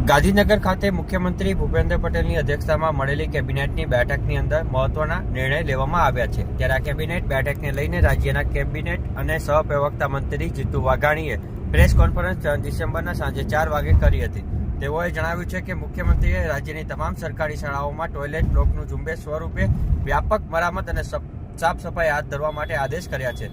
ગાંધીનગર ખાતે મુખ્યમંત્રી ભૂપેન્દ્ર પટેલની અધ્યક્ષતામાં મળેલી કેબિનેટની બેઠકની અંદર મહત્વના નિર્ણય લેવામાં આવ્યા છે। ત્યારે આ કેબિનેટ બેઠકને લઈને રાજ્યના કેબિનેટ અને સહપ્રવક્તા મંત્રી જીતુ વાઘાણીએ પ્રેસ કોન્ફરન્સ 3 ડિસેમ્બરના સાંજે 4 વાગે કરી હતી। તેઓએ જણાવ્યું છે કે મુખ્યમંત્રીએ રાજ્યની તમામ સરકારી શાળાઓમાં ટોયલેટ બ્લોકનું ઝુંબેશ સ્વરૂપે વ્યાપક મરામત અને સાફ સફાઈ હાથ ધરવા માટે આદેશ કર્યા છે।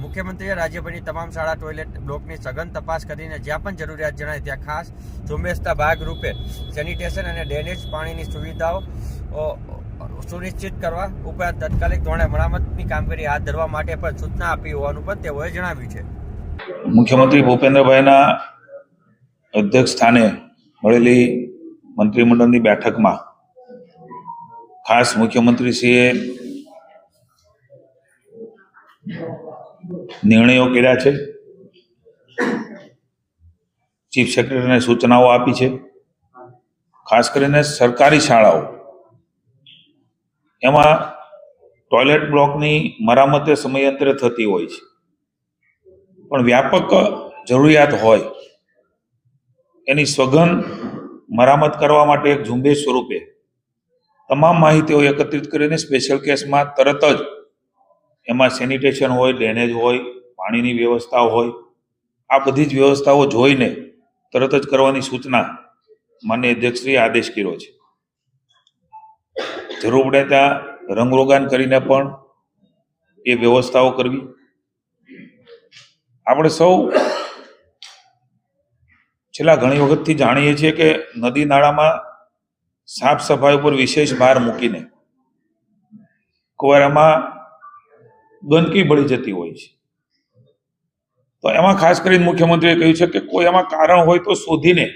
મુખ્યમંત્રીએ રાજ્યભરની તમામ શાળા ટોયલેટ બ્લોકની સઘન તપાસ કરીને જ્યાં પણ જરૂરિયાત જણાય ત્યાં ખાસ ઝુંબેશના ભાગરૂપે સેનિટેશન અને ડ્રેનેજ પાણીની સુવિધાઓ સુનિશ્ચિત કરવા ઉપરાંત તાત્કાલિક ધોરણે મરામતની કામગીરી હાથ ધરવા માટે પણ સૂચના આપી હોવાનું પણ તેઓએ જણાવ્યું છે। મુખ્યમંત્રી ભૂપેન્દ્રભાઈના અધ્યક્ષ સ્થાને મળેલી મંત્રીમંડળની બેઠકમાં ખાસ મુખ્યમંત્રીશ્રીએ નિર્ણયો કર્યા છે, ચીફ સેક્રેટરીને સૂચનાઓ આપી છે। ખાસ કરીને સરકારી શાળાઓ એમાં ટોયલેટ બ્લોકની મરામતે સમયાંતરે થતી હોય છે, પણ વ્યાપક જરૂરિયાત હોય એની સઘન મરામત કરવા માટે એક ઝુંબેશ સ્વરૂપે તમામ માહિતીઓ એકત્રિત કરીને સ્પેશિયલ કેસમાં તરત જ એમાં સેનિટેશન હોય, ડ્રેનેજ હોય, પાણીની વ્યવસ્થા હોય, આ બધી જ વ્યવસ્થાઓ જોઈને તરત જ કરવાની સૂચના માનનીય અધ્યક્ષશ્રીએ આદેશ કર્યો છે। જરૂર પડે ત્યાં રંગરોગાન કરીને પણ એ વ્યવસ્થાઓ કરવી। આપણે સૌ છેલ્લા ઘણી વખતથી જાણીએ છીએ કે નદી નાળામાં સાફ સફાઈ ઉપર વિશેષ ભાર મૂકીને કુવારામાં ગંદકી ભળી જતી હોય છે, તો એમાં ખાસ કરીને મુખ્યમંત્રીએ કહ્યું છે કે કોઈ એમાં કારણ હોય તો શોધીને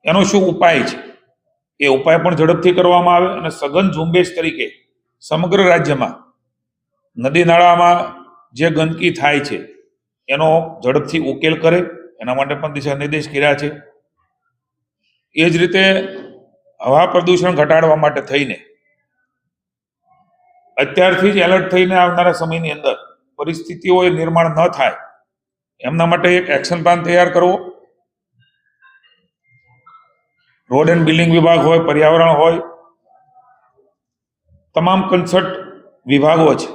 એનો શું ઉપાય છે એ ઉપાય પણ ઝડપથી કરવામાં આવે અને સઘન ઝુંબેશ તરીકે સમગ્ર રાજ્યમાં નદી નાળામાં જે ગંદકી થાય છે એનો ઝડપથી ઉકેલ કરે, એના માટે પણ દિશા નિર્દેશ કર્યા છે। એ જ રીતે હવા પ્રદૂષણ ઘટાડવા માટે થઈને અત્યારથી જ એલર્ટ થઈને આવનારા સમયની અંદર પરિસ્થિતિઓ નિર્માણ ન થાય એમના માટે એક એક્શન પ્લાન તૈયાર કરવો। રોડ એન્ડ બિલ્ડિંગ વિભાગ હોય, પર્યાવરણ હોય, તમામ કન્સર્ટ વિભાગો છે,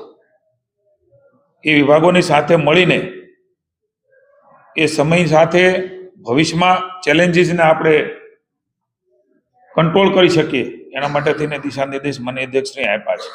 એ વિભાગોની સાથે મળીને એ સમય સાથે ભવિષ્યમાં ચેલેન્જીસને આપણે કંટ્રોલ કરી શકીએ એના માટે થઈને દિશા નિર્દેશ મને અધ્યક્ષશ્રીએ આપ્યા છે।